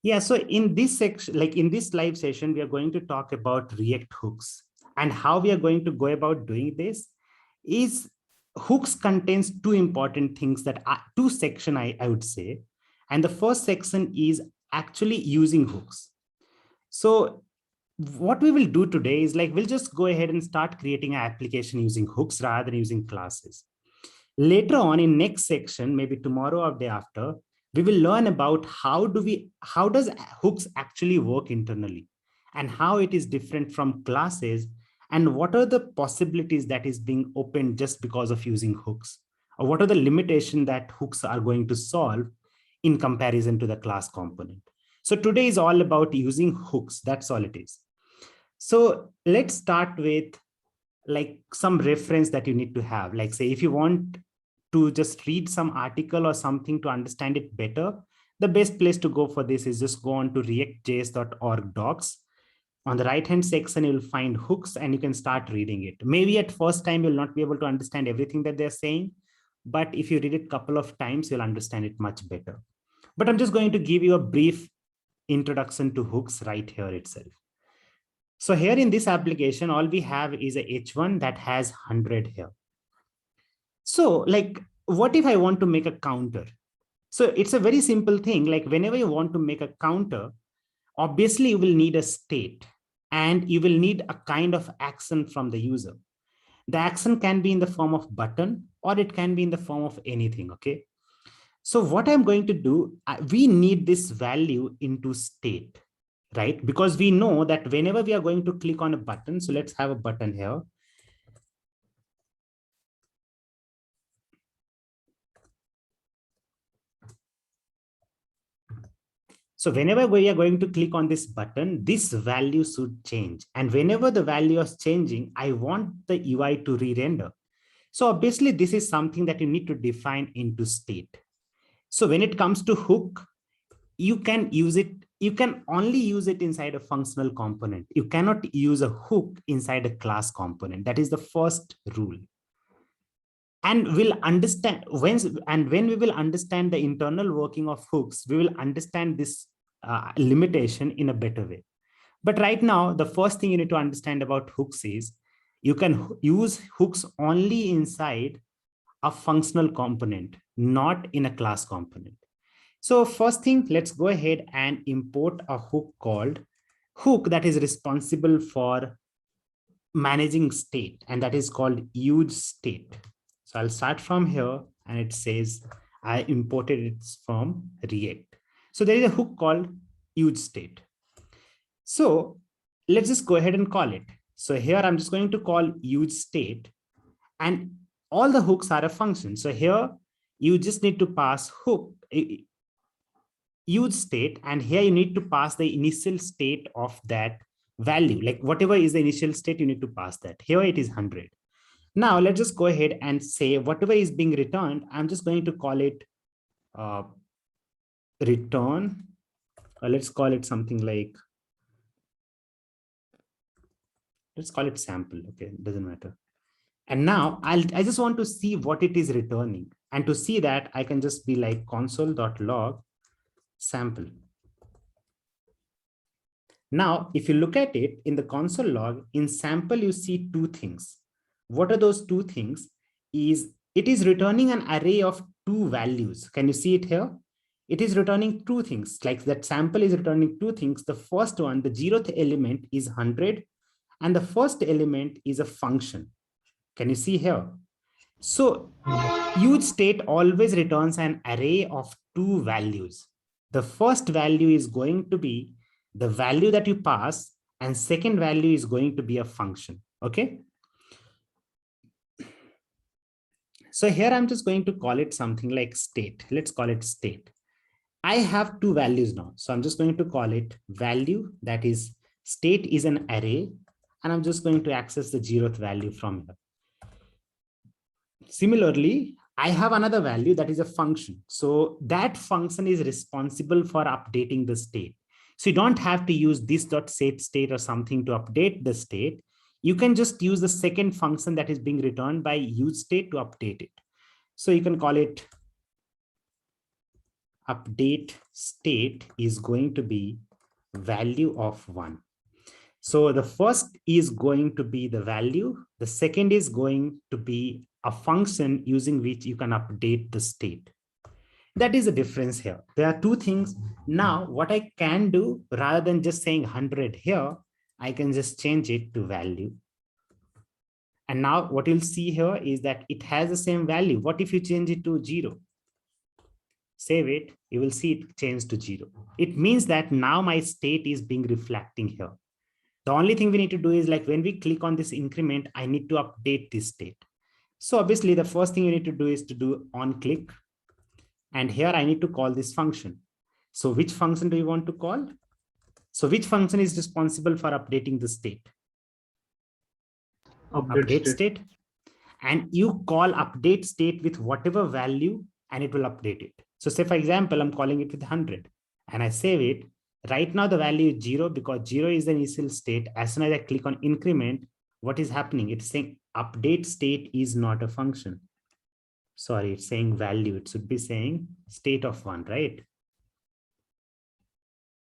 Yeah, so in this section, like in this live session, we are going to talk about React hooks, and how we are going to go about doing this is hooks contains two important things that are two section, I would say. And the first section is actually using hooks. So what we will do today is like, we'll just go ahead and start creating an application using hooks rather than using classes. Later on in next section, maybe tomorrow or day after, we will learn about how does hooks actually work internally, and how it is different from classes, and what are the possibilities that is being opened just because of using hooks, or what are the limitations that hooks are going to solve in comparison to the class component. So today is all about using hooks. That's all it is. So let's start with like some reference that you need to have. Like say, if you want to just read some article or something to understand it better, the best place to go for this is just go on to reactjs.org docs. On the right hand section, you'll find hooks and you can start reading it. Maybe at first time, you'll not be able to understand everything that they're saying, but if you read it a couple of times, you'll understand it much better. But I'm just going to give you a brief introduction to hooks right here itself. So here in this application, all we have is a H1 that has 100 here. So like, what if I want to make a counter? So it's a very simple thing. Like whenever you want to make a counter, obviously you will need a state and you will need a kind of action from the user. The action can be in the form of button or it can be in the form of anything. Okay. So what I'm going to do, we need this value into state, right? Because we know that whenever we are going to click on a button, so let's have a button here. So whenever we are going to click on this button, this value should change. And whenever the value is changing, I want the UI to re-render. So obviously this is something that you need to define into state. So when it comes to hook, you can use it. You can only use it inside a functional component. You cannot use a hook inside a class component. That is the first rule. And we'll understand when we will understand the internal working of hooks, we will understand this limitation in a better way. But right now, the first thing you need to understand about hooks is you can use hooks only inside a functional component, not in a class component. So first thing, let's go ahead and import a hook called hook that is responsible for managing state, and that is called use state. So I'll start from here, and it says I imported it from React. So there is a hook called use state. So let's just go ahead and call it. So here I'm just going to call use state, and all the hooks are a function. So here you just need to pass hook use state, and here you need to pass the initial state of that value. Like whatever is the initial state, you need to pass that. Here it is 100. Now let's just go ahead and say whatever is being returned, I'm just going to call it return. Let's call it something like, let's call it sample. Okay, doesn't matter. And now I just want to see what it is returning. And to see that, I can just be like console.log sample. Now, if you look at it in the console log, in sample, you see two things. What are those two things? Is it is returning an array of two values. Can you see it here? It is returning two things. Like that sample is returning two things. The first one, the 0th element is 100, and the first element is a function. Can you see here? So use state always returns an array of two values. The first value is going to be the value that you pass, and second value is going to be a function. Okay. So here I'm just going to call it something like state. Let's call it state. I have two values now. So I'm just going to call it value, that is state is an array, and I'm just going to access the 0th value from here. Similarly, I have another value that is a function. So that function is responsible for updating the state. So you don't have to use this.set state or something to update the state. You can just use the second function that is being returned by use state to update it. So you can call it update state is going to be value of 1. So the first is going to be the value. The second is going to be a function using which you can update the state. That is the difference here. There are two things. Now, what I can do, rather than just saying 100 here, I can just change it to value. And now what you'll see here is that it has the same value. What if you change it to 0? Save it, you will see it change to 0. It means that now my state is being reflecting here. The only thing we need to do is, like, when we click on this increment, I need to update this state. So obviously the first thing you need to do is to do on click. And here I need to call this function. So which function do you want to call? So which function is responsible for updating the state? Update state. And you call update state with whatever value and it will update it. So say, for example, I'm calling it with 100 and I save it. Right now the value is 0 because 0 is the initial state. As soon as I click on increment, what is happening? It's saying update state is not a function. Sorry, it's saying value. It should be saying state of 1, right?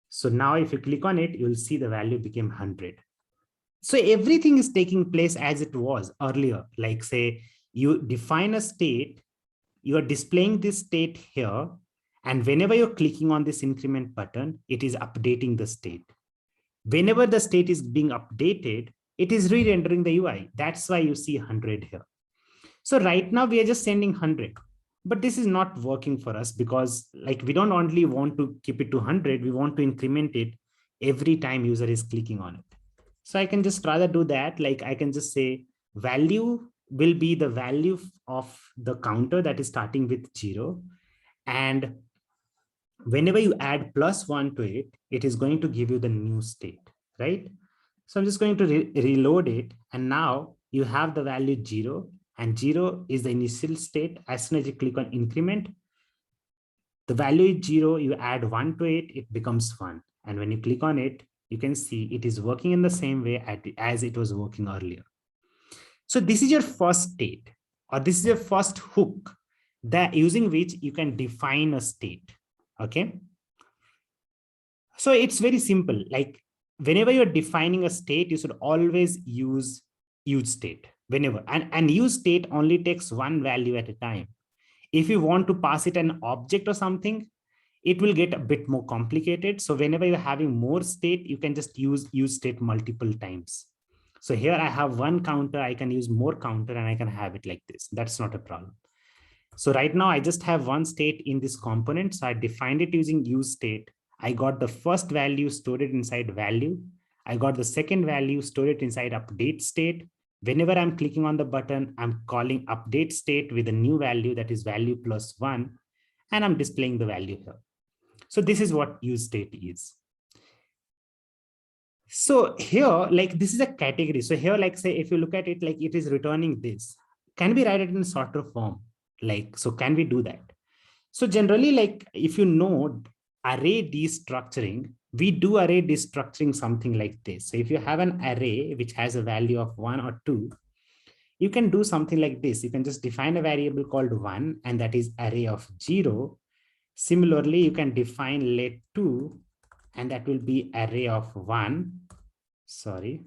So now if you click on it, you'll see the value became 100. So everything is taking place as it was earlier. Like, say you define a state, you are displaying this state here. And whenever you're clicking on this increment button, it is updating the state. Whenever the state is being updated, it is re-rendering the UI. That's why you see 100 here. So right now we are just sending 100, but this is not working for us because, like, we don't only want to keep it to 100, we want to increment it every time user is clicking on it. So I can just rather do that. Like, I can just say value will be the value of the counter that is starting with 0. And whenever you add +1 to it, it is going to give you the new state, right? So I'm just going to reload it. And now you have the value 0, and 0 is the initial state. As soon as you click on increment, the value is 0, you add 1 to it, it becomes 1. And when you click on it, you can see it is working in the same way as it was working earlier. So this is your first state, or this is your first hook that using which you can define a state. Okay. So it's very simple. Like, whenever you're defining a state, you should always use state whenever, and use state only takes one value at a time. If you want to pass it an object or something, it will get a bit more complicated. So whenever you're having more state, you can just use state multiple times. So here I have one counter, I can use more counter and I can have it like this. That's not a problem. So right now I just have one state in this component. So I defined it using use state. I got the first value, stored it inside value. I got the second value, stored it inside update state. Whenever I'm clicking on the button, I'm calling update state with a new value, that is value +1, and I'm displaying the value here. So this is what use state is. So here, like, this is a category. So here, like, say, if you look at it, like, it is returning this. Can we write it in sorter form? Like, so can we do that? So generally, like, if you know array destructuring, we do array destructuring something like this. So if you have an array which has a value of 1 or 2, you can do something like this. You can just define a variable called 1, and that is array of 0. Similarly, you can define let2, and that will be array of 1. Sorry.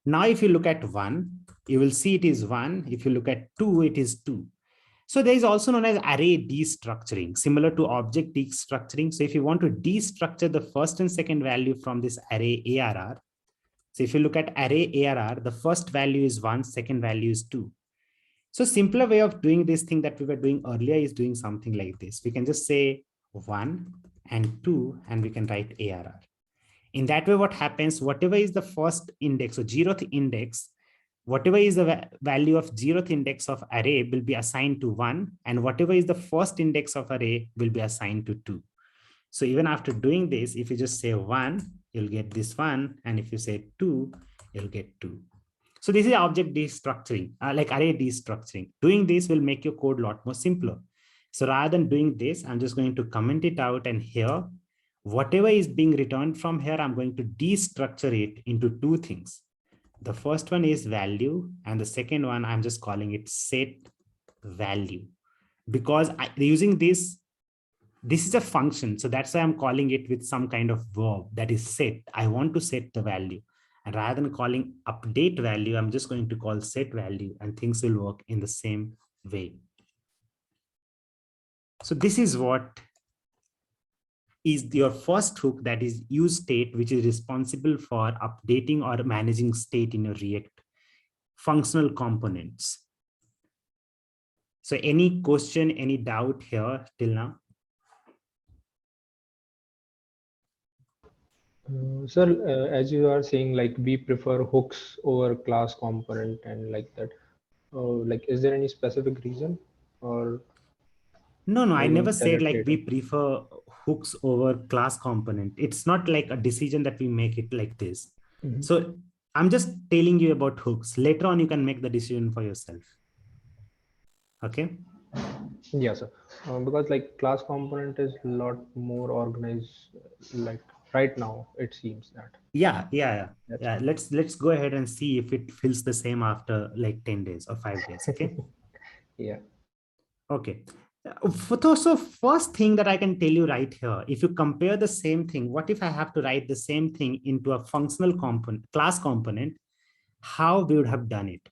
Now, if you look at 1, you will see it is 1. If you look at 2, it is 2. So there is also known as array destructuring, similar to object destructuring. So if you want to destructure the first and second value from this array ARR, so if you look at array ARR, the first value is 1, second value is 2. So simpler way of doing this thing that we were doing earlier is doing something like this. We can just say 1 and 2, and we can write ARR. In that way, what happens, whatever is the first index or 0th index, whatever is the value of 0th index of array will be assigned to 1, and whatever is the first index of array will be assigned to 2. So even after doing this, if you just say 1, you'll get this 1, and if you say 2, you'll get 2. So this is object destructuring, like array destructuring. Doing this will make your code a lot more simpler. So rather than doing this, I'm just going to comment it out, and here, whatever is being returned from here, I'm going to destructure it into two things. The first one is value, and the second one, I'm just calling it set value. because using this is a function. So that's why I'm calling it with some kind of verb, that is set. I want to set the value. And rather than calling update value, I'm just going to call set value, and things will work in the same way. So this is what is your first hook, that is use state, which is responsible for updating or managing state in your React functional components. So any question, any doubt here till now? Sir, as you are saying, like we prefer hooks over class component and like that. Like, is there any specific reason, or No, I we will never tell said it like we later? prefer hooks over class component. It's not like a decision that we make it like this. Mhm. So I'm just telling you about hooks. Later on, you can make the decision for yourself. Okay. Yeah, sir. Because like class component is a lot more organized. Like right now, it seems that that's Yeah. why. Let's go ahead and see if it feels the same after like 10 days or 5 days. Okay. Yeah. Okay. So first thing that I can tell you right here, if you compare the same thing, what if I have to write the same thing into a functional component, class component, how we would have done it?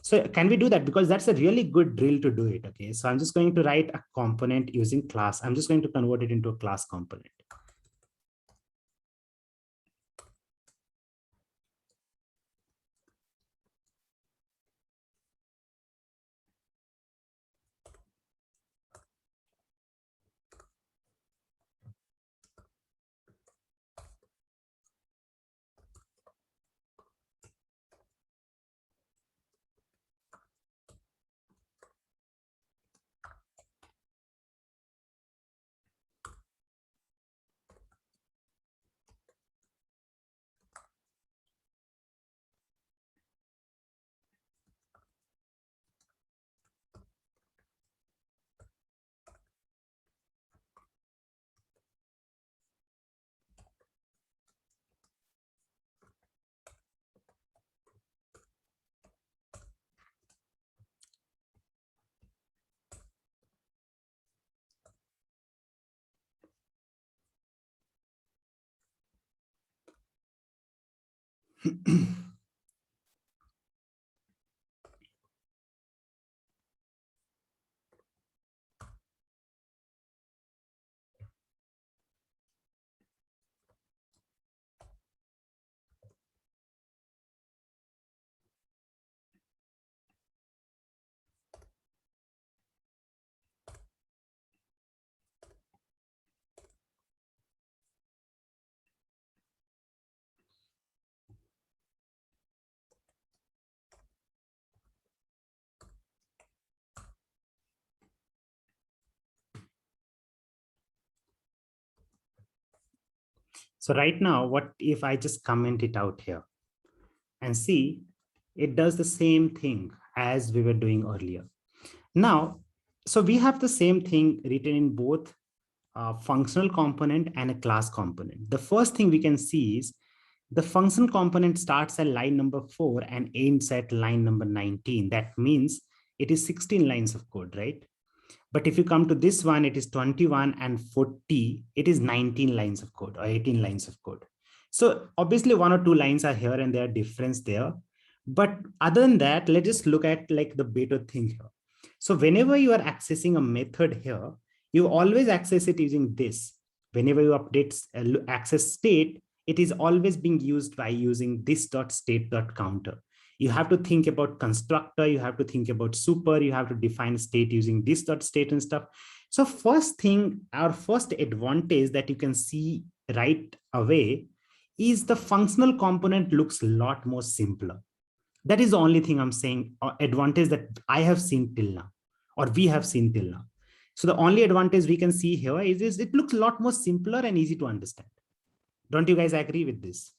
So can we do that? Because that's a really good drill to do it. Okay. So I'm just going to write a component using class. I'm just going to convert it into a class component. So right now, what if I just comment it out here and see, it does the same thing as we were doing earlier. Now, so we have the same thing written in both a functional component and a class component. The first thing we can see is the function component starts at line number 4 and ends at line number 19. That means it is 16 lines of code, right? But if you come to this one, it is 21 and 40. It is 19 lines of code or 18 lines of code. So obviously 1 or 2 lines are here and there are difference there. But other than that, let's just look at like the better thing here. So whenever you are accessing a method here, you always access it using this. Whenever you update access state, it is always being used by using this dot state dot counter. You have to think about constructor, you have to think about super, you have to define state using this dot state and stuff. So first thing, our first advantage that you can see right away is the functional component looks a lot more simpler. That is the only thing I'm saying, advantage that I have seen till now, or we have seen till now. So the only advantage we can see here is it looks a lot more simpler and easy to understand. Don't you guys agree with this?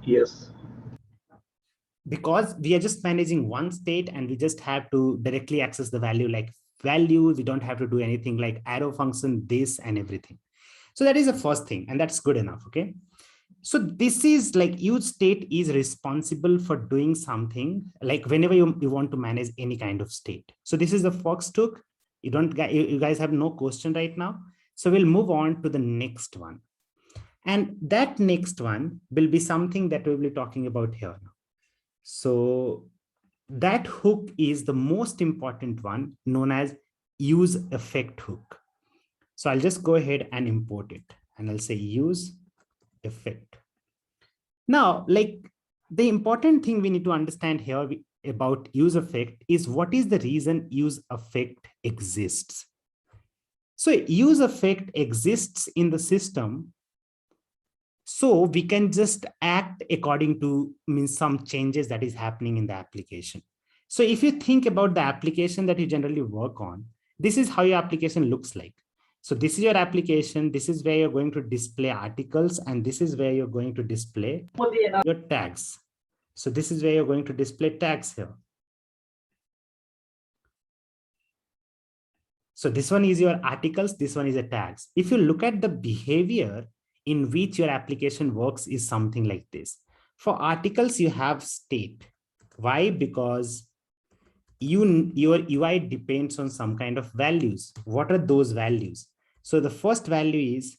Yes. Because we are just managing one state and we just have to directly access the value like value. We don't have to do anything like arrow function, this and everything. So that is the first thing, and that's good enough. Okay. So this is like use state is responsible for doing something like whenever you want to manage any kind of state. So this is the Fox took. You guys have no question right now. So we'll move on to the next one. And that next one will be something that we'll be talking about here now. So that hook is the most important one, known as use effect hook. So I'll just go ahead and import it and I'll say use effect. Now, like the important thing we need to understand here about use effect is what is the reason use effect exists. So use effect exists in the system so we can just act according to some changes that is happening in the application. So if you think about the application that you generally work on, this is how your application looks like. So this is your application. This is where you're going to display articles, and this is where you're going to display your tags. So this is where you're going to display tags here. So this one is your articles. This one is a tags. If you look at the behavior in which your application works is something like this. For articles, you have state. Why? Because your UI depends on some kind of values. What are those values? So the first value is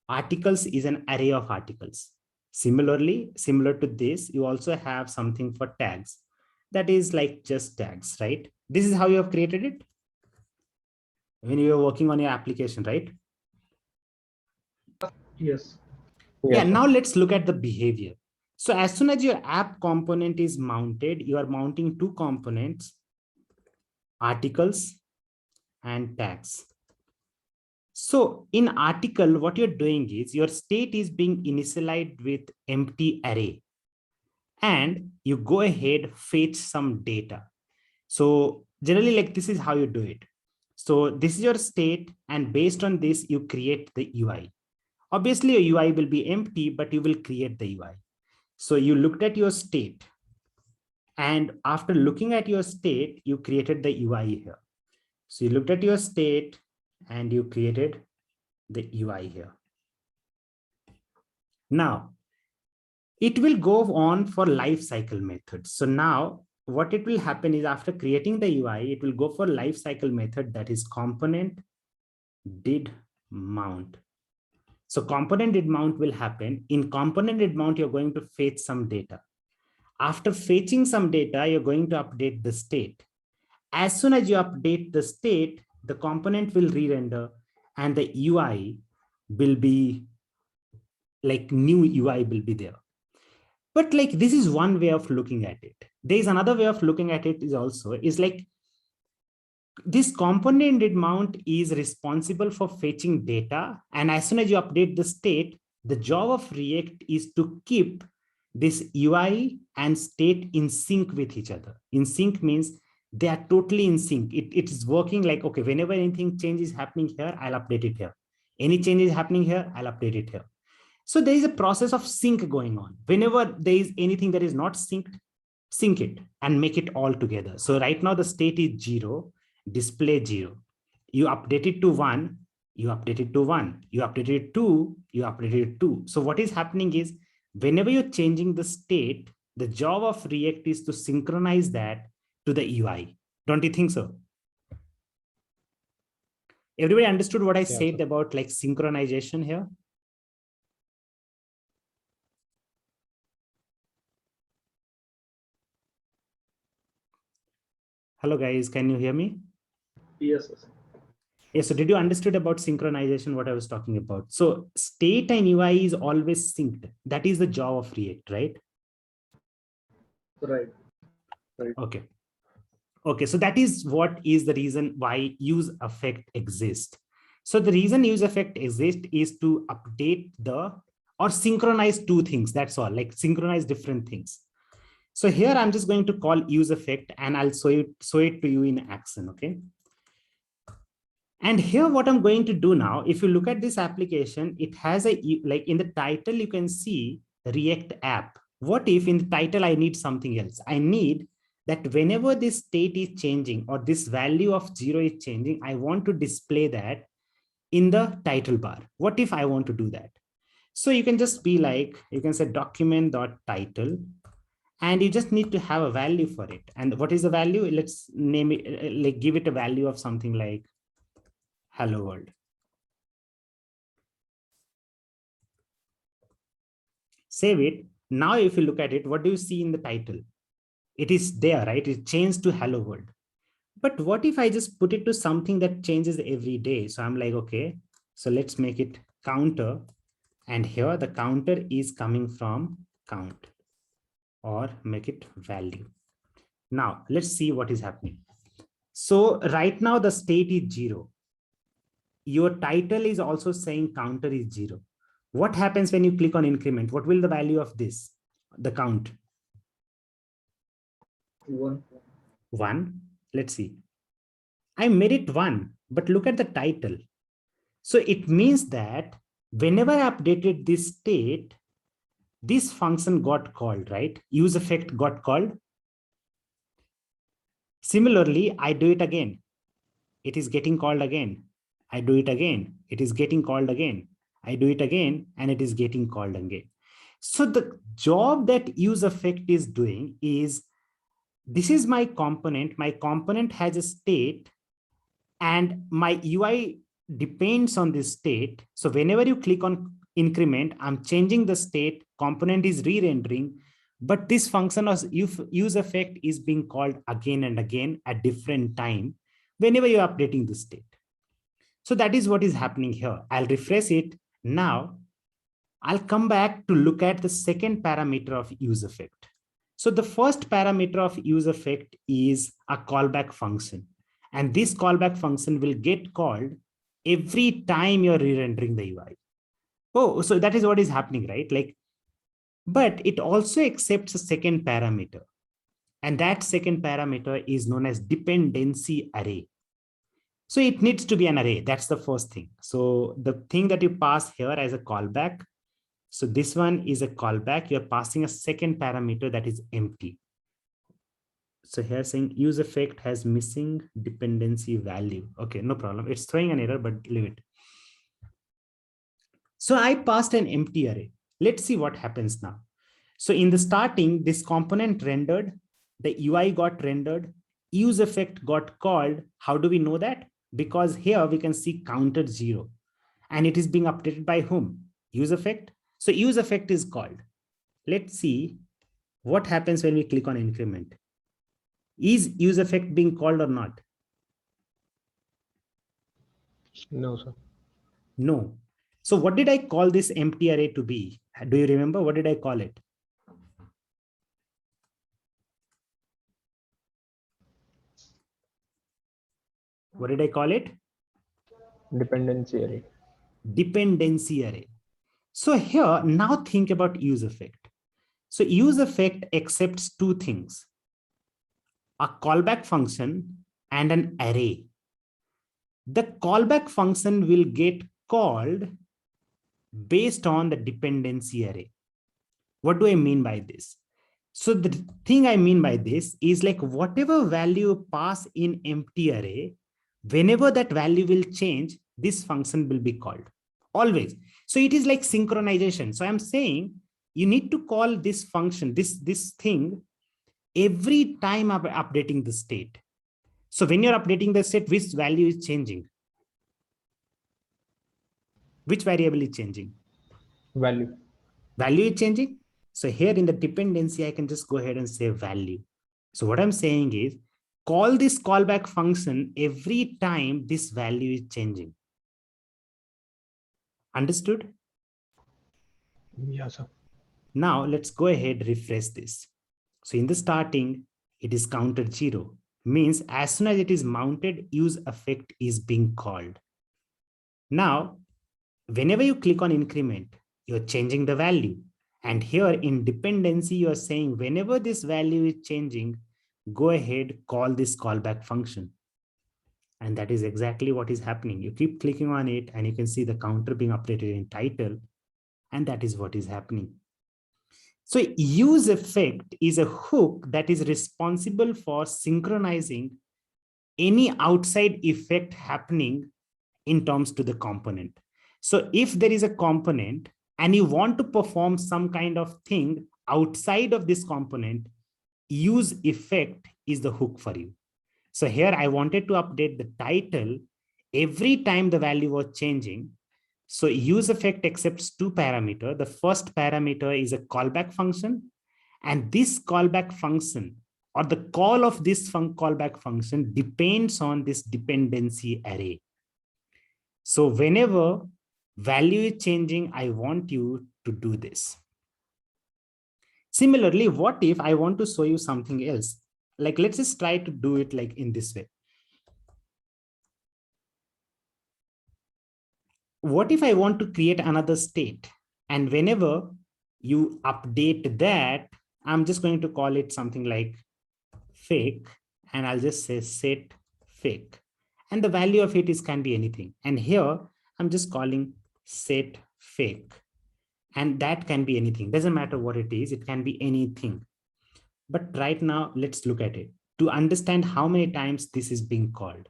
articles is an array of articles. Similarly, similar to this, you also have something for tags. That is like just tags, right? This is how you have created it when you are working on your application, right? Yes. Yeah, now let's look at the behavior. So as soon as your app component is mounted, you are mounting two components, articles and tags. So in article, what you're doing is your state is being initialized with empty array. And you go ahead, fetch some data. So generally like this is how you do it. So this is your state, and based on this, you create the UI. Obviously, your UI will be empty, but you will create the UI. So you looked at your state, and after looking at your state, you created the UI here. So you looked at your state and you created the UI here. Now, it will go on for life cycle methods. So now what it will happen is after creating the UI, it will go for life cycle method that is component did mount. So component did mount will happen. In component did mount, you're going to fetch some data. After fetching some data, you're going to update the state. As soon as you update the state, the component will re-render and the UI will be like new UI will be there. But like this is one way of looking at it. There is another way of looking at it is like this component did mount is responsible for fetching data. And as soon as you update the state, the job of React is to keep this UI and state in sync with each other. In sync means they are totally in sync. It is working like, okay, whenever anything change is happening here, I'll update it here. Any change is happening here, I'll update it here. So there is a process of sync going on. Whenever there is anything that is not synced, sync it and make it all together. So right now the state is 0, display 0. You update it to 1, you update it to 1. You update it to 2, you update it to 2. So what is happening is whenever you're changing the state, the job of React is to synchronize that to the UI. Don't you think so? Everybody understood what I said about like synchronization here? Hello guys, can you hear me? Yes. Yes, so did you understood about synchronization, what I was talking about? So state and UI is always synced. That is the job of React, right? Right. Okay. Okay, so that is what is the reason why use effect exists. So the reason use effect exists is to update or synchronize two things. That's all, like synchronize different things. So here I'm just going to call use effect and I'll show it to you in action, okay? And here what I'm going to do now, if you look at this application, it has like in the title, you can see React app. What if in the title, I need something else? I need that whenever this state is changing or this value of 0 is changing, I want to display that in the title bar. What if I want to do that? So you can just be like, you can say document.title, and you just need to have a value for it. And what is the value? Let's name it, like give it a value of something like hello world. Save it. Now, if you look at it, what do you see in the title? It is there, right? It changed to hello world. But what if I just put it to something that changes every day? So I'm like, okay, so let's make it counter. And here the counter is coming from count, or make it value. Now let's see what is happening. So right now the state is 0. Your title is also saying counter is 0. What happens when you click on increment? What will the value of this, the count? 1. 1. Let's see. I made it 1, but look at the title. So it means that whenever I updated this state, this function got called, right? Use effect got called. Similarly, I do it again. It is getting called again. I do it again. It is getting called again. I do it again, and it is getting called again. So the job that use effect is doing is, this is my component. My component has a state, and my UI depends on this state. So whenever you click on increment, I'm changing the state, component is re-rendering, but this function of use effect is being called again and again at different time whenever you're updating the state. So that is what is happening here. I'll refresh it. Now I'll come back to look at the second parameter of use effect. So the first parameter of use effect is a callback function. And this callback function will get called every time you're re-rendering the UI. Oh, so that is what is happening, right? Like, but it also accepts a second parameter. And that second parameter is known as dependency array. So it needs to be an array. That's the first thing. So the thing that you pass here as a callback. So this one is a callback. You're passing a second parameter that is empty. So here saying use effect has missing dependency value. Okay, no problem. It's throwing an error, but leave it. So I passed an empty array. Let's see what happens now. So in the starting, this component rendered, the UI got rendered, use effect got called. How do we know that? Because here we can see counter 0, and it is being updated by whom? Use effect. So use effect is called. Let's see what happens when we click on increment. Is use effect being called or not? No, sir. No. So what did I call this empty array to be? Do you remember? What did I call it? What did I call it? Dependency array. Dependency array. So here, now think about use effect. So use effect accepts two things: a callback function and an array. The callback function will get called based on the dependency array. What do I mean by this? So the thing I mean by this is, like, whatever value pass in empty array, whenever that value will change, this function will be called always. So it is like synchronization. So I'm saying you need to call this function, this thing, every time updating the state. So when you're updating the state, which value is changing? Which variable is changing? Value. Value is changing. So here in the dependency, I can just go ahead and say value. So what I'm saying is, call this callback function every time this value is changing. Understood? Yeah, sir. Now let's go ahead, refresh this. So in the starting, it is counted 0. Means as soon as it is mounted, use effect is being called. Now, whenever you click on increment, you're changing the value. And here in dependency, you're saying whenever this value is changing, go ahead, call this callback function. And that is exactly what is happening. You keep clicking on it and you can see the counter being updated in title. And that is what is happening. So use effect is a hook that is responsible for synchronizing any outside effect happening in terms to the component. So if there is a component and you want to perform some kind of thing outside of this component, use effect is the hook for you. So here I wanted to update the title every time the value was changing. So use effect accepts two parameters. The first parameter is a callback function, and this callback function or the call of this callback function depends on this dependency array. So whenever value is changing, I want you to do this. Similarly, what if I want to show you something else? Like, let's just try to do it like in this way. What if I want to create another state? And whenever you update that, I'm just going to call it something like fake, and I'll just say set fake. And the value of it is can be anything. And here I'm just calling set fake. And that can be anything. Doesn't matter what it is, it can be anything. But right now, let's look at it to understand how many times this is being called.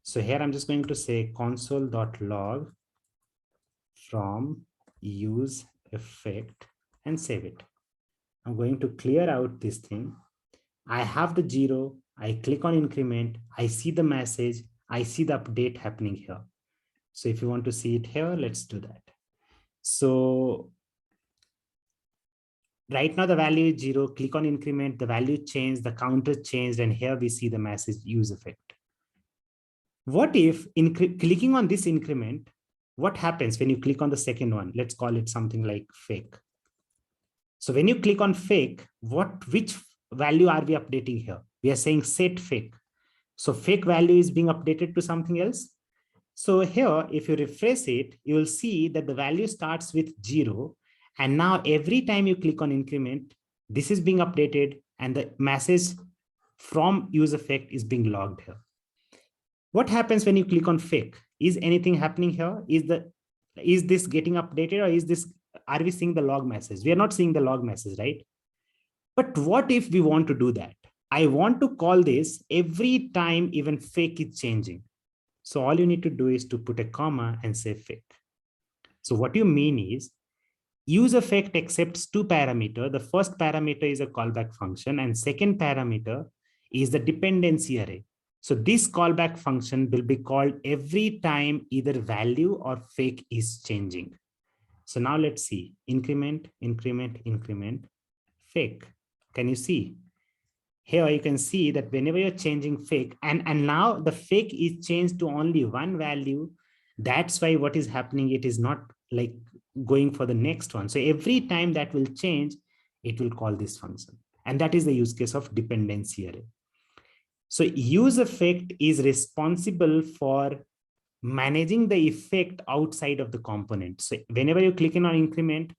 So here I'm just going to say console.log from use effect and save it. I'm going to clear out this thing. I have the 0. I click on increment. I see the message. I see the update happening here. So if you want to see it here, let's do that. So right now the value is 0. Click on increment. The value changed. The counter changed. And here we see the message use effect. What if clicking on this increment, what happens when you click on the second one? Let's call it something like fake. So when you click on fake, which value are we updating here? We are saying set fake. So fake value is being updated to something else. So here, if you refresh it, you will see that the value starts with 0. And now every time you click on increment, this is being updated and the message from use effect is being logged here. What happens when you click on fake? Is anything happening here? Is this getting updated, or are we seeing the log message? We are not seeing the log message, right? But what if we want to do that? I want to call this every time even fake is changing. So all you need to do is to put a comma and say fake. So what you mean is use effect accepts two parameters. The first parameter is a callback function and second parameter is the dependency array. So this callback function will be called every time either value or fake is changing. So now let's see, increment, increment, increment, fake. Can you see? Here you can see that whenever you're changing fake, and now the fake is changed to only one value. That's why what is happening, it is not like going for the next one. So every time that will change, it will call this function. And that is the use case of dependency array. So use effect is responsible for managing the effect outside of the component. So whenever you click on increment,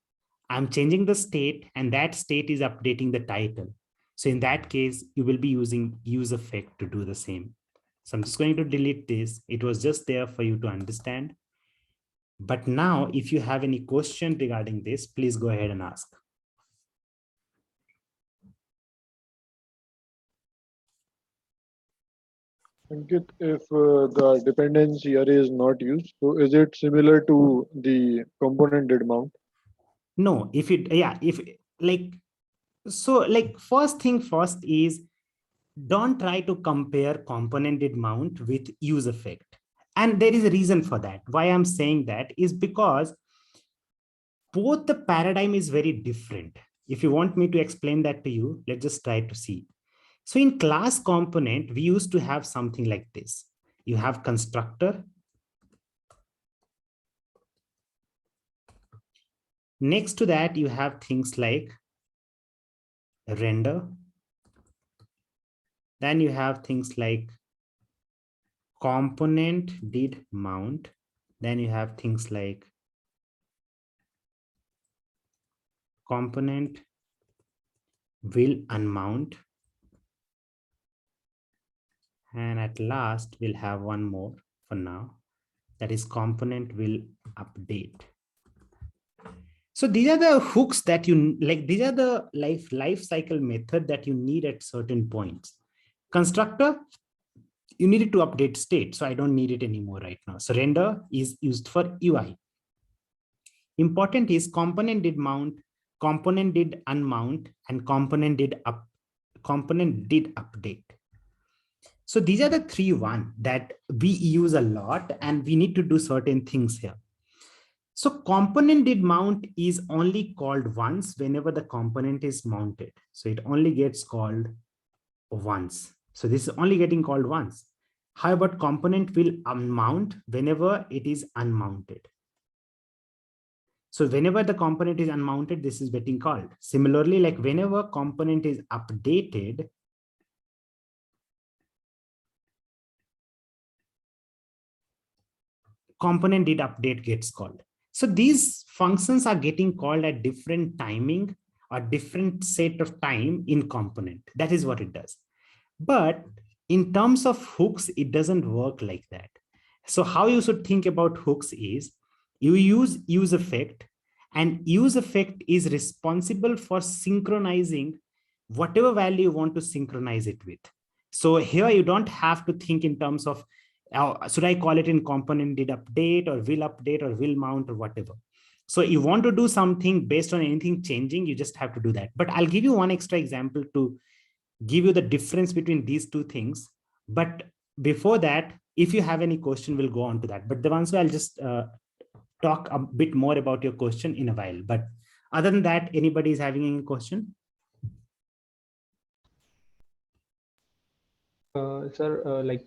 I'm changing the state and that state is updating the title. So in that case, you will be using use effect to do the same. So I'm just going to delete this. It was just there for you to understand. But now if you have any question regarding this, please go ahead and ask. Ankit, if the dependency array is not used, so is it similar to the component did mount? No, if it, yeah, if like, so like first thing first is don't try to compare component did mount with use effect. And there is a reason for that. Why I'm saying that is because both the paradigm is very different. If you want me to explain that to you, let's just try to see. So in class component, we used to have something like this. You have constructor. Next to that, you have things like render. Then you have things like component did mount. Then you have things like component will unmount. And at last, we'll have one more for now. That is component will update. So these are the hooks that you like. These are the life cycle method that you need at certain points. Constructor, you need it to update state. So I don't need it anymore right now. So render is used for UI. Important is component did mount, component did unmount, and component did update. So these are the three one that we use a lot, and we need to do certain things here. So component did mount is only called once whenever the component is mounted. So it only gets called once. So this is only getting called once. How about component will unmount whenever it is unmounted? So whenever the component is unmounted, this is getting called. Similarly, like whenever component is updated, component did update gets called. So these functions are getting called at different timing or different set of time in component. That is what it does. But in terms of hooks, it doesn't work like that. So how you should think about hooks is you use use effect, and use effect is responsible for synchronizing whatever value you want to synchronize it with. So here you don't have to think in terms of should I call it in component did update or will mount or whatever. So you want to do something based on anything changing, you just have to do that. But I'll give you one extra example to give you the difference between these two things. But before that, if you have any question, we'll go on to that. But Devanshu, I'll just talk a bit more about your question in a while. But other than that, anybody is having any question? Sir, like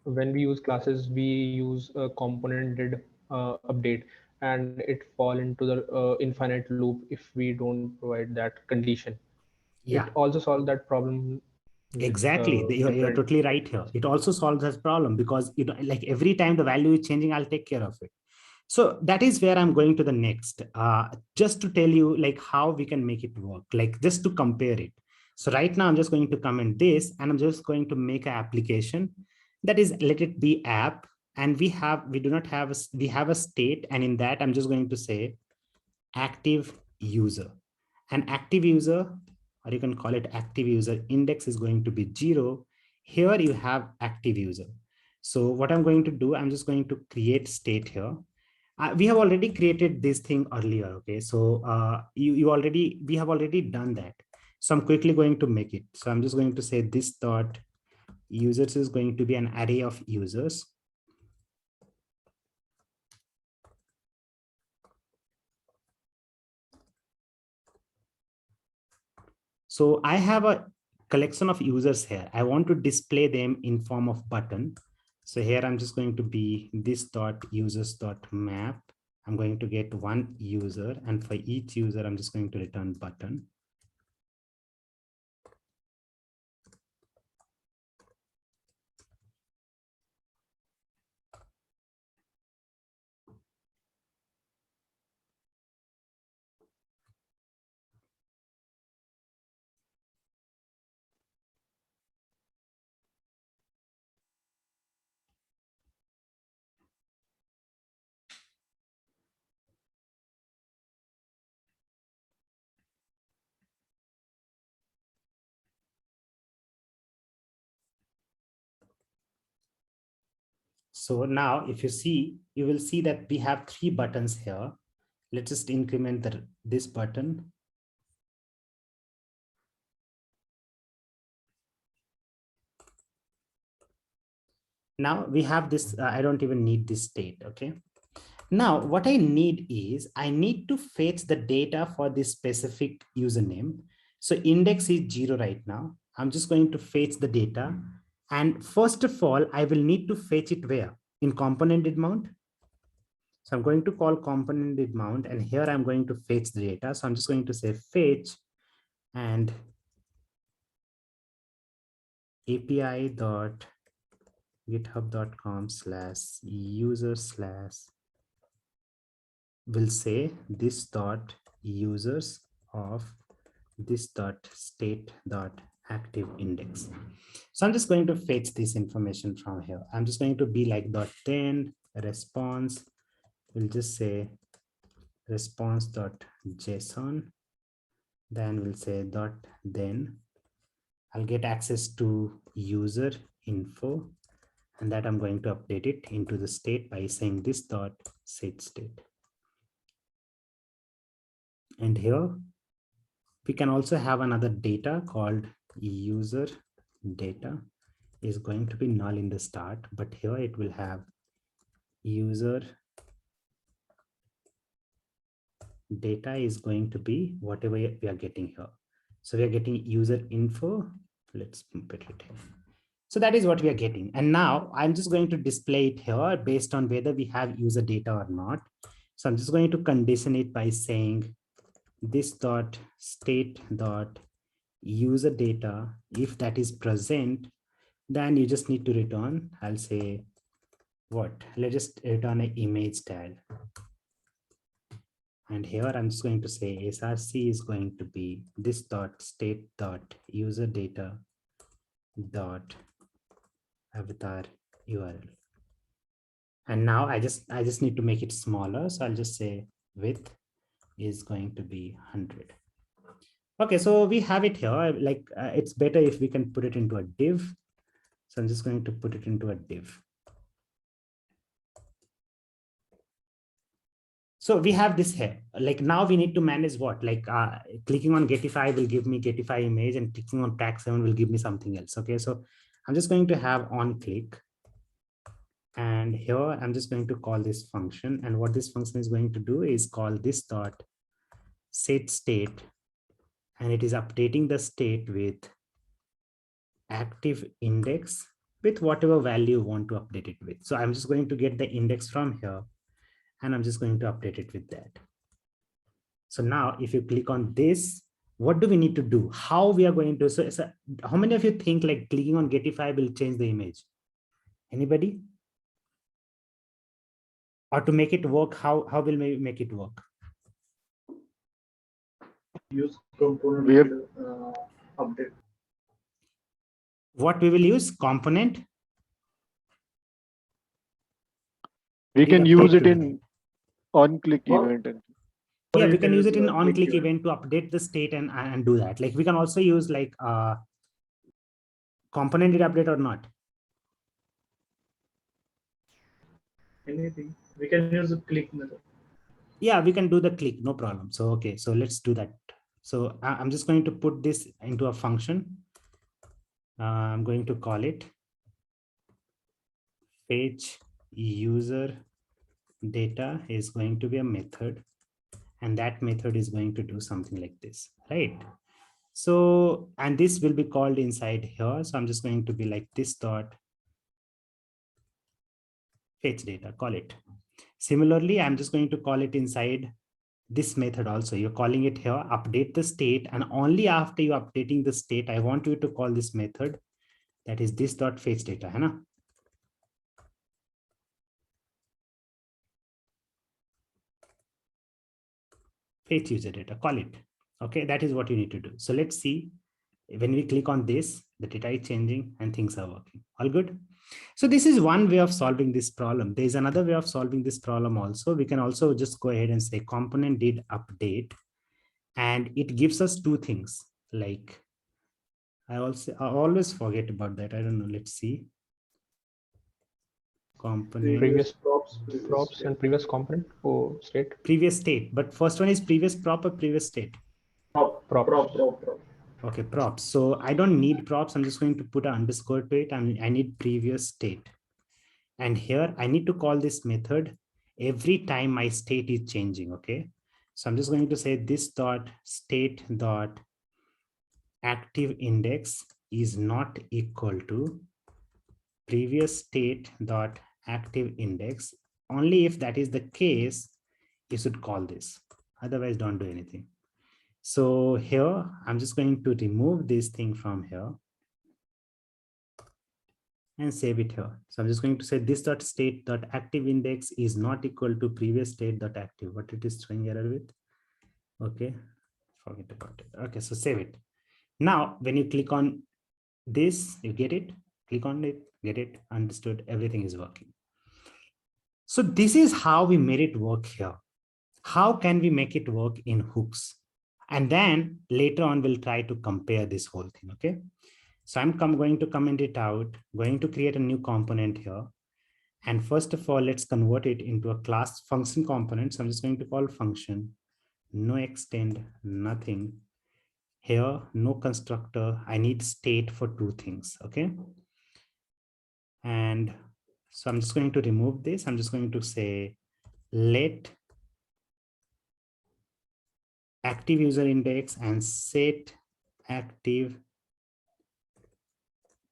when we use classes, we use a component did update, and it fall into the infinite loop if we don't provide that condition. Yeah. It also solve that problem. Exactly. You're totally right here. It also solves this problem because like every time the value is changing, I'll take care of it. So that is where I'm going to the next, just to tell you like how we can make it work, like just to compare it. So right now I'm just going to comment this, and I'm just going to make an application that is, let it be app. And we have a state. And in that, I'm just going to say active user, and active user, or you can call it active user index, is going to be 0. Here you have active user. So what I'm going to do, I'm just going to create state here. We have already created this thing earlier. Okay, so we have already done that. So I'm quickly going to make it. So I'm just going to say this dot users is going to be an array of users. So I have a collection of users here. I want to display them in form of button. So here I'm just going to be this dot users dot map. I'm going to get one user, and for each user, I'm just going to return button. So now if you see, you will see that we have 3 buttons here. Let's just increment this button. Now we have this, I don't even need this state, okay? Now what I need is, I need to fetch the data for this specific username. So index is 0 right now. I'm just going to fetch the data. And first of all, I will need to fetch it where? In component did mount. So I'm going to call component did mount, and here I'm going to fetch the data. So I'm just going to say fetch and api.github.com/user/ will say this dot users of this dot state dot active index. So I'm just going to fetch this information from here. I'm just going to be like dot then response. We'll just say response dot JSON. Then we'll say dot then. I'll get access to user info, and that I'm going to update it into the state by saying this dot set state. And here we can also have another data called user data is going to be null in the start, but here it will have user data is going to be whatever we are getting here. So we are getting user info. Let's put it here. So that is what we are getting. And now I'm just going to display it here based on whether we have user data or not. So I'm just going to condition it by saying this dot state dot user data. If that is present, then you just need to return, I'll say what? Let's just return an image tag. And here I'm just going to say SRC is going to be this dot state dot user data dot avatar URL. And now I just need to make it smaller. So I'll just say width is going to be 100. Okay, so we have it here. Like it's better if we can put it into a div. So I'm just going to put it into a div. So we have this here. Like now we need to manage what? Like clicking on Getify will give me Getify image, and clicking on tag 7 will give me something else. Okay, so I'm just going to have on click. And here I'm just going to call this function. And what this function is going to do is call this dot set state. And it is updating the state with active index with whatever value you want to update it with. So I'm just going to get the index from here, and I'm just going to update it with that. So now if you click on this, what do we need to do? How we are going to, so how many of you think like clicking on Getify will change the image? Anybody? Or to make it work, how will we make it work? Use component We have update. What we will use? Component. we can Did use update it to in on-click event. And yeah, we can use it in on-click event to update the state and do that. Like we can also use like component did update or not. Anything. We can use the click method. Yeah, we can do the click, no problem. So, okay, so let's do that. So I'm just going to put this into a function. I'm going to call it fetch user data is going to be a method. And that method is going to do something like this, right? So, and this will be called inside here. So I'm just going to be like this dot fetch data, call it. Similarly, I'm just going to call it inside this method also. You're calling it here, update the state. And only after you updating the state, I want you to call this method that is this dot fetch data. Hai na? Fetch user data, call it. Okay, that is what you need to do. So let's see. When we click on this, the data is changing and things are working. All good. So this is one way of solving this problem. There's another way of solving this problem also. We can also just go ahead and say component did update, and it gives us two things. Like I always forget about that. I don't know. Let's see. Component Previous props and previous component or state. Previous state, but first one is previous prop or previous state. Prop. Okay, props. So I don't need props. I'm just going to put an underscore to it. I need previous state. And here I need to call this method every time my state is changing. Okay. So I'm just going to say this dot state dot active index is not equal to previous state dot active index. Only if that is the case, you should call this. Otherwise, don't do anything. So here, I'm just going to remove this thing from here and save it here. So I'm just going to say this dot state dot active index is not equal to previous state dot active. What it is showing error with? Okay, forget about it. Okay, so save it. Now, when you click on this, you get it. Click on it, get it, understood. Everything is working. So this is how we made it work here. How can we make it work in hooks? And then later on, we'll try to compare this whole thing, okay? So I'm going to comment it out, going to create a new component here. And first of all, let's convert it into a class function component. So I'm just going to call function no extend, nothing. Here, no constructor. I need state for two things, okay? And so I'm just going to remove this. I'm just going to say, let active user index and set active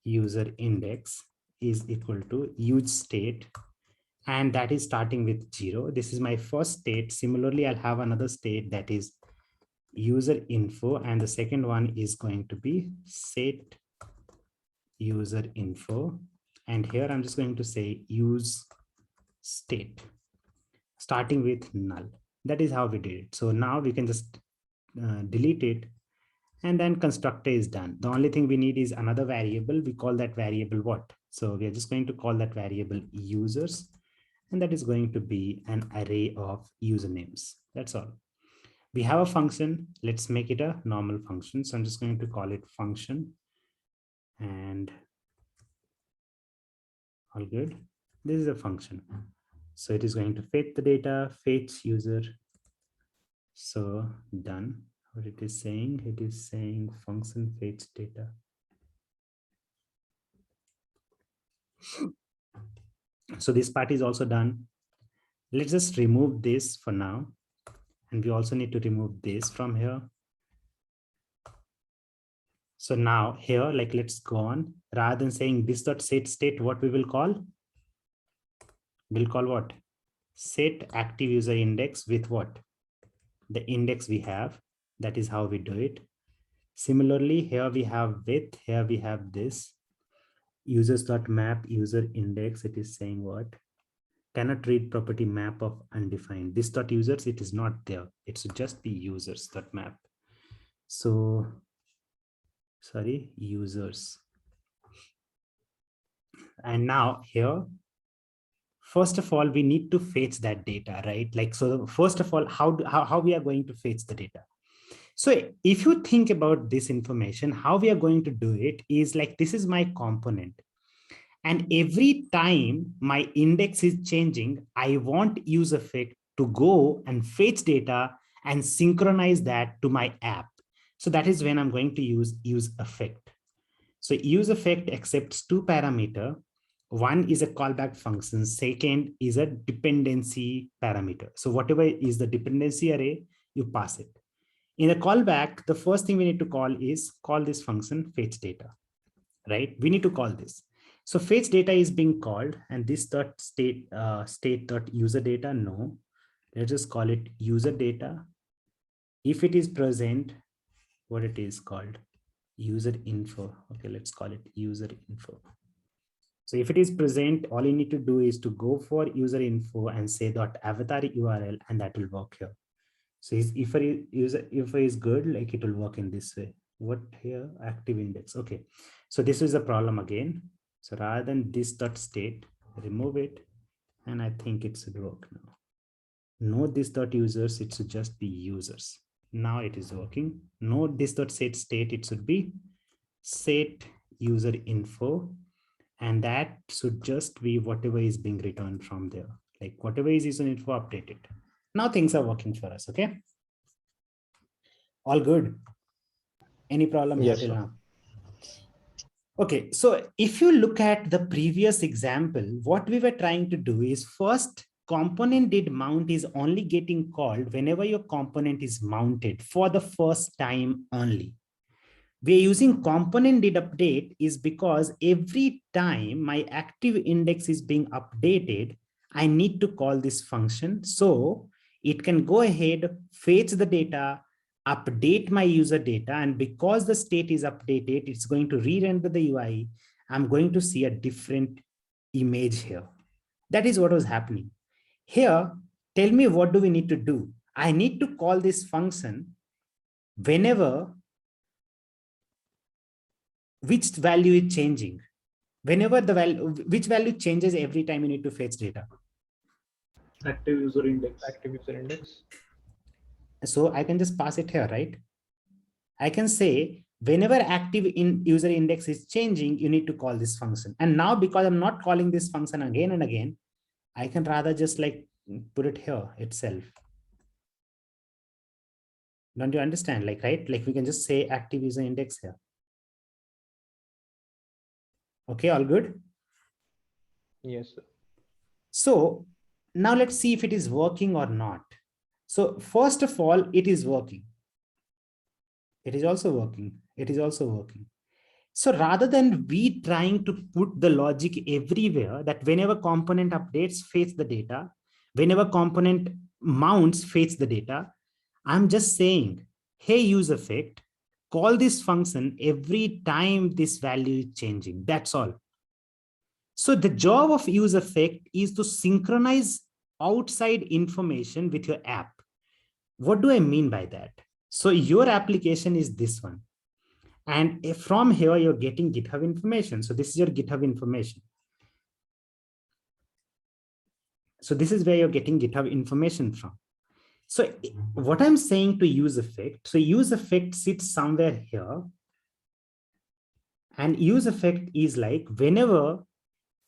user index is equal to use state. And that is starting with 0. This is my first state. Similarly, I'll have another state that is user info. And the second one is going to be set user info. And here I'm just going to say use state, starting with null. That is how we did it. So now we can just delete it. And then constructor is done. The only thing we need is another variable. We call that variable what? So we are just going to call that variable users. And that is going to be an array of usernames. That's all. We have a function. Let's make it a normal function. So I'm just going to call it function. And all good. This is a function. So it is going to fetch the data, fetch user. So done. What it is saying function fetch data. So this part is also done. Let's just remove this for now. And we also need to remove this from here. So now here, like, let's go on. Rather than saying this dot set state, what we will call? We'll call what? Set active user index with what? The index we have. That is how we do it. Similarly, here we have with, here we have this. Users.map user index, it is saying what? Cannot read property map of undefined. This dot users, it is not there. It should just be users.map. So, sorry, users. And now here, first of all, we need to fetch that data, right? Like, so first of all, how we are going to fetch the data? So if you think about this information, how we are going to do it is like, this is my component. And every time my index is changing, I want useEffect to go and fetch data and synchronize that to my app. So that is when I'm going to use useEffect. So useEffect accepts two parameters. One is a callback function. Second is a dependency parameter. So whatever is the dependency array, you pass it. In the callback, the first thing we need to call is call this function fetch data, right? We need to call this. So fetch data is being called, and this dot state dot user data, no. Let's just call it user data. If it is present, what it is called? User info. Okay, let's call it user info. So if it is present, all you need to do is to go for user info and say dot avatar URL, and that will work here. So if is good, like it will work in this way. What here? Active index. Okay. So this is a problem again. So rather than this dot state, remove it. And I think it should work now. No this dot users, it should just be users. Now it is working. No this dot set state, it should be set user info. And that should just be whatever is being returned from there. Like whatever is user info, update it. Now things are working for us, okay? All good? Any problem here till now? Okay, so if you look at the previous example, what we were trying to do is first component did mount is only getting called whenever your component is mounted for the first time only. We're using component did update is because every time my active index is being updated, I need to call this function. So it can go ahead, fetch the data, update my user data. And because the state is updated, it's going to re-render the UI. I'm going to see a different image here. That is what was happening. Here, tell me what do we need to do? I need to call this function whenever which value is changing. Whenever the value, which value changes every time you need to fetch data? Active user index. Active user index. So I can just pass it here, right? I can say whenever active user index is changing, you need to call this function. And now because I'm not calling this function again and again, I can rather just like put it here itself. Don't you understand? Like, right? Like we can just say active user index here. Okay, all good. Yes, sir. So now let's see if it is working or not. So first of all, it is working. It is also working. It is also working. So rather than we trying to put the logic everywhere that whenever component updates fetch the data, whenever component mounts fetch the data, I'm just saying, hey, use effect, call this function every time this value is changing. That's all. So the job of use effect is to synchronize outside information with your app. What do I mean by that? So your application is this one. And from here, you're getting GitHub information. So this is your GitHub information. So this is where you're getting GitHub information from. So what I'm saying to use effect, so use effect sits somewhere here. And use effect is like whenever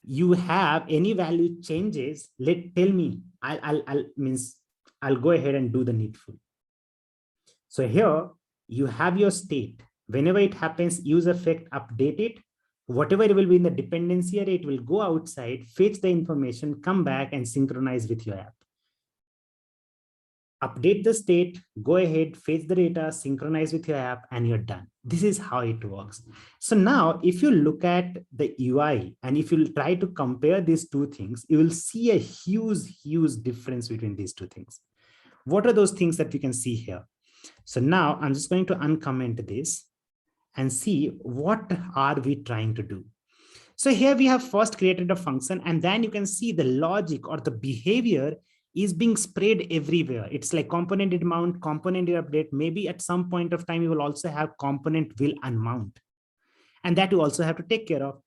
you have any value changes, tell me, I'll go ahead and do the needful. So here you have your state. Whenever it happens, use effect, update it. Whatever it will be in the dependency array, it will go outside, fetch the information, come back and synchronize with your app. Update the state, go ahead, fetch the data, synchronize with your app, and you're done. This is how it works. So now if you look at the UI and if you try to compare these two things, you will see a huge difference between these two things. What are those things that we can see here? So now I'm just going to uncomment this and see what are we trying to do. So here we have first created a function, and then you can see the logic or the behavior is being spread everywhere. It's like component did mount, component did update. Maybe at some point of time, you will also have component will unmount. And that you also have to take care of.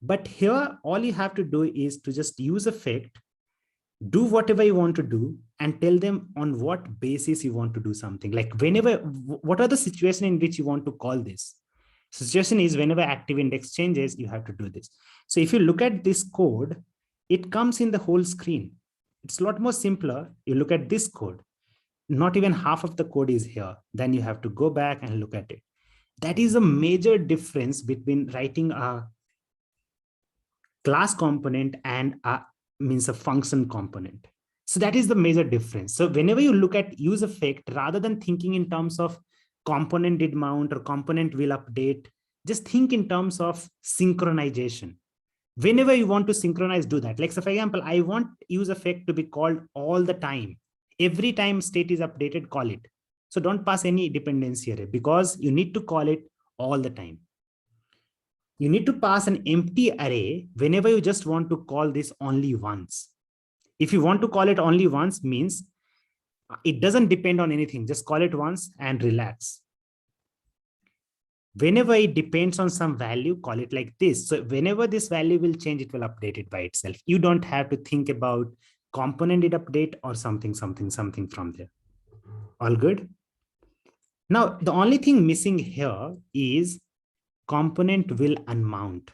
But here, all you have to do is to just use effect, do whatever you want to do, and tell them on what basis you want to do something. Like whenever, what are the situation in which you want to call this? Situation is whenever active index changes, you have to do this. So if you look at this code, it comes in the whole screen. It's a lot more simpler. You look at this code, not even half of the code is here. Then you have to go back and look at it. That is a major difference between writing a class component and a function component. So that is the major difference. So whenever you look at use effect, rather than thinking in terms of component did mount or component will update, just think in terms of synchronization. Whenever you want to synchronize, do that. Like, so for example, I want use effect to be called all the time. Every time state is updated, call it. So don't pass any dependency array because you need to call it all the time. You need to pass an empty array whenever you just want to call this only once. If you want to call it only once, means it doesn't depend on anything. Just call it once and relax. Whenever it depends on some value, call it like this. So whenever this value will change, it will update it by itself. You don't have to think about component did update or something from there. All good? Now, the only thing missing here is component will unmount.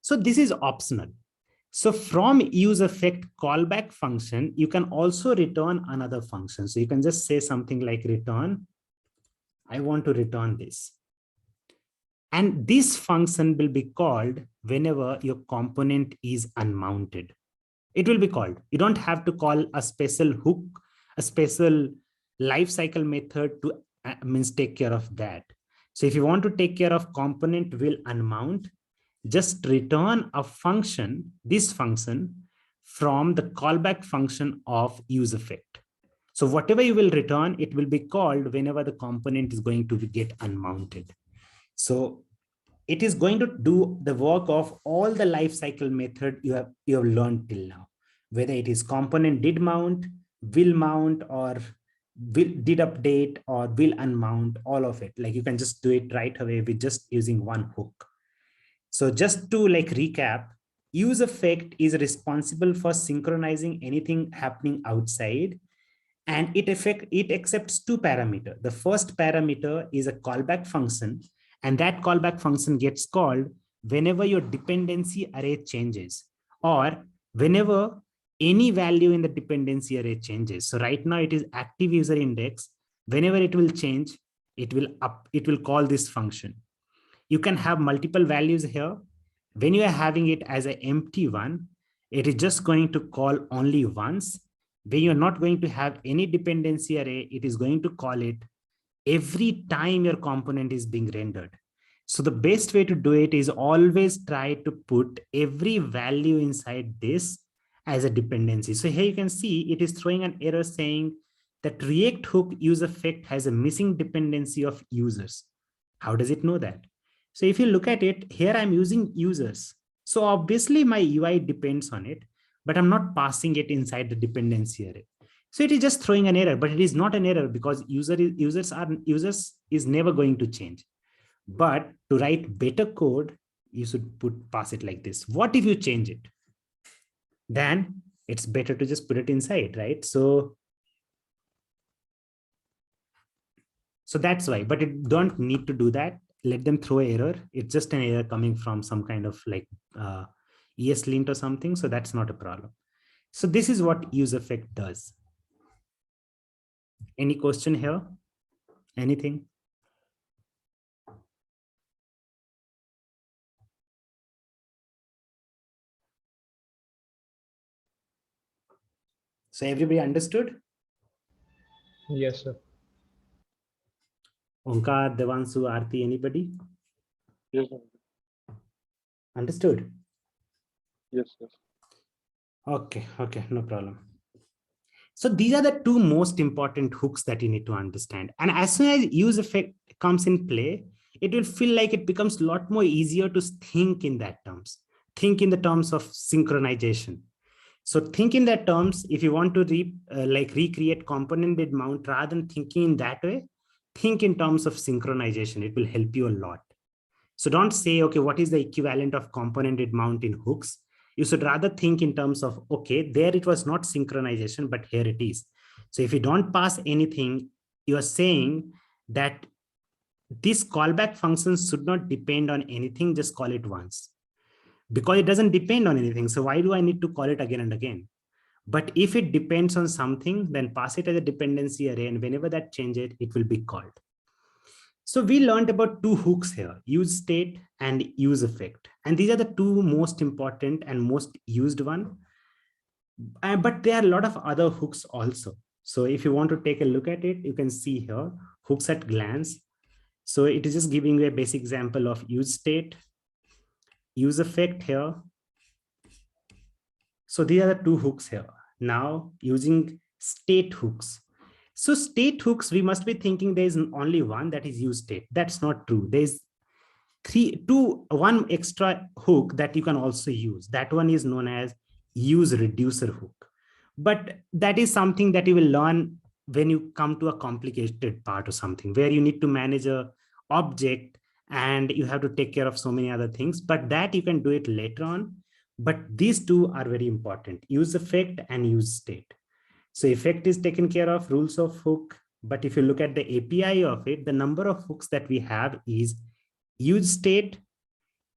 So this is optional. So from use effect callback function, you can also return another function. So you can just say something like return, I want to return this. And this function will be called whenever your component is unmounted. It will be called. You don't have to call a special hook, a special lifecycle method to take care of that. So if you want to take care of component will unmount, just return a function, this function, from the callback function of use effect. So whatever you will return, it will be called whenever the component is going to get unmounted. So it is going to do the work of all the lifecycle method you have learned till now, whether it is component did mount, will mount, or did update, or will unmount, all of it. Like you can just do it right away with just using one hook. So just to like recap, use effect is responsible for synchronizing anything happening outside. And it accepts two parameters. The first parameter is a callback function, and that callback function gets called whenever your dependency array changes or whenever any value in the dependency array changes. So right now it is active user index. Whenever it will change, it will call this function. You can have multiple values here. When you are having it as an empty one, it is just going to call only once. When you're not going to have any dependency array, it is going to call it every time your component is being rendered. So the best way to do it is always try to put every value inside this as a dependency. So here you can see it is throwing an error saying that React hook use effect has a missing dependency of users. How does it know that? So if you look at it, here I'm using users. So obviously my UI depends on it, but I'm not passing it inside the dependency array. So it is just throwing an error, but it is not an error because users is never going to change. But to write better code, you should pass it like this. What if you change it? Then it's better to just put it inside, right? So that's why, but it don't need to do that. Let them throw an error. It's just an error coming from some kind of like ESLint or something. So that's not a problem. So this is what useEffect does. Any question here? Anything? So everybody understood? Yes, sir. Onkar, Devanshu, Aarti, anybody? Yes, sir. Understood? Yes, yes. Okay, no problem. So these are the two most important hooks that you need to understand. And as soon as useEffect comes in play, it will feel like it becomes a lot more easier to think in that terms. Think in the terms of synchronization. So think in that terms, if you want to recreate component-did mount, rather than thinking in that way, think in terms of synchronization. It will help you a lot. So don't say, okay, what is the equivalent of component-did mount in hooks? You should rather think in terms of, okay, there it was not synchronization, but here it is. So if you don't pass anything, you are saying that this callback functions should not depend on anything, just call it once. Because it doesn't depend on anything. So why do I need to call it again and again? But if it depends on something, then pass it as a dependency array. And whenever that changes, it will be called. So we learned about two hooks here, useState and useEffect. And these are the two most important and most used one. But there are a lot of other hooks also. So if you want to take a look at it, you can see here, hooks at glance. So it is just giving you a basic example of useState, useEffect here. So these are the two hooks here. Now using state hooks. So state hooks, we must be thinking there is only one, that is useState. That's not true. There's one extra hook that you can also use. That one is known as useReducer hook. But that is something that you will learn when you come to a complicated part or something where you need to manage a object and you have to take care of so many other things, but that you can do it later on. But these two are very important, useEffect and useState. So effect is taken care of, rules of hook. But if you look at the API of it, the number of hooks that we have is useState,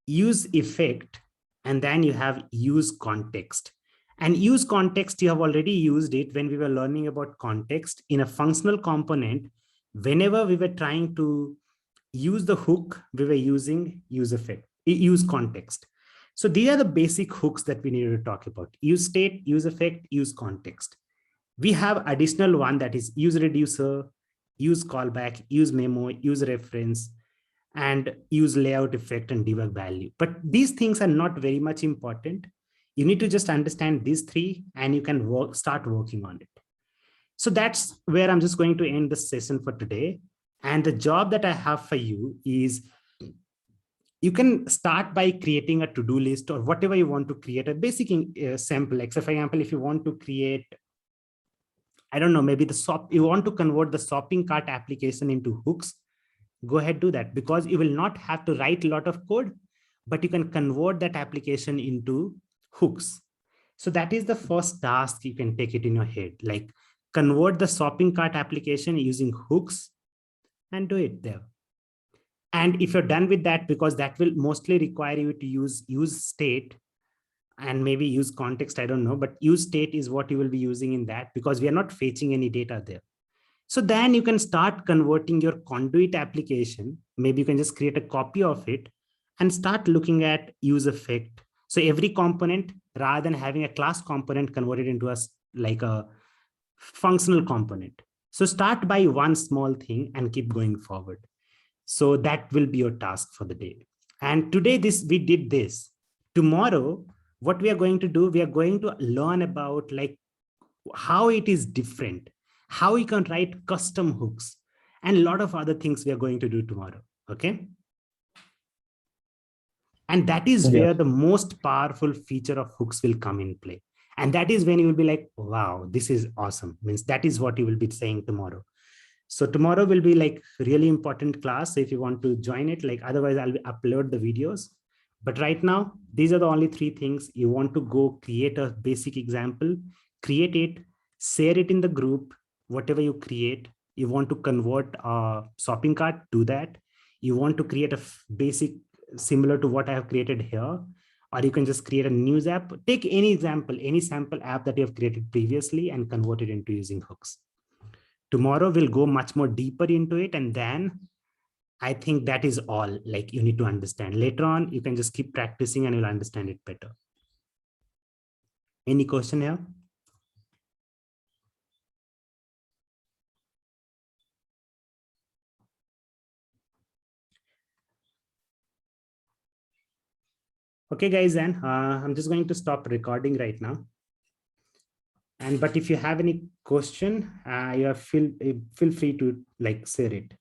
useEffect, and then you have useContext. And useContext, you have already used it when we were learning about context in a functional component. Whenever we were trying to use the hook, we were using useContext. So these are the basic hooks that we need to talk about: useState, useEffect, useContext. We have additional one, that is useReducer, useCallback, useMemo, useReference, and useLayout effect and debug value. But these things are not very much important. You need to just understand these three and you can start working on it. So that's where I'm just going to end the session for today. And the job that I have for you is, you can start by creating a to-do list or whatever you want to create, a basic sample. Like, so for example, if you want to create, I don't know, maybe you want to convert the shopping cart application into hooks, go ahead, do that, because you will not have to write a lot of code, but you can convert that application into hooks. So that is the first task. You can take it in your head, like convert the shopping cart application using hooks and do it there. And if you're done with that, because that will mostly require you to use useState and maybe useContext, I don't know, but useState is what you will be using in that, because we are not fetching any data there. So then you can start converting your conduit application. Maybe you can just create a copy of it and start looking at use effect. So every component, rather than having a class component, converted into like a functional component. So start by one small thing and keep going forward. So that will be your task for the day. And today we did this. Tomorrow, what we are going to do, we are going to learn about like how it is different, how you can write custom hooks, and a lot of other things we are going to do tomorrow. Okay. And that is where the most powerful feature of hooks will come in play. And that is when you will be like, wow, this is awesome. Means that is what you will be saying tomorrow. So tomorrow will be like really important class. So if you want to join it, like otherwise I'll upload the videos. But right now, these are the only 3 things. You want to go create a basic example, create it, share it in the group, whatever you create. You want to convert a shopping cart, do that. You want to create a basic similar to what I have created here, or you can just create a news app. Take any example, any sample app that you have created previously and convert it into using hooks. Tomorrow we'll go much more deeper into it. And then I think that is all like you need to understand. Later on, you can just keep practicing and you'll understand it better. Any question here? Okay, guys, then I'm just going to stop recording right now. But if you have any question, you feel free to like share it.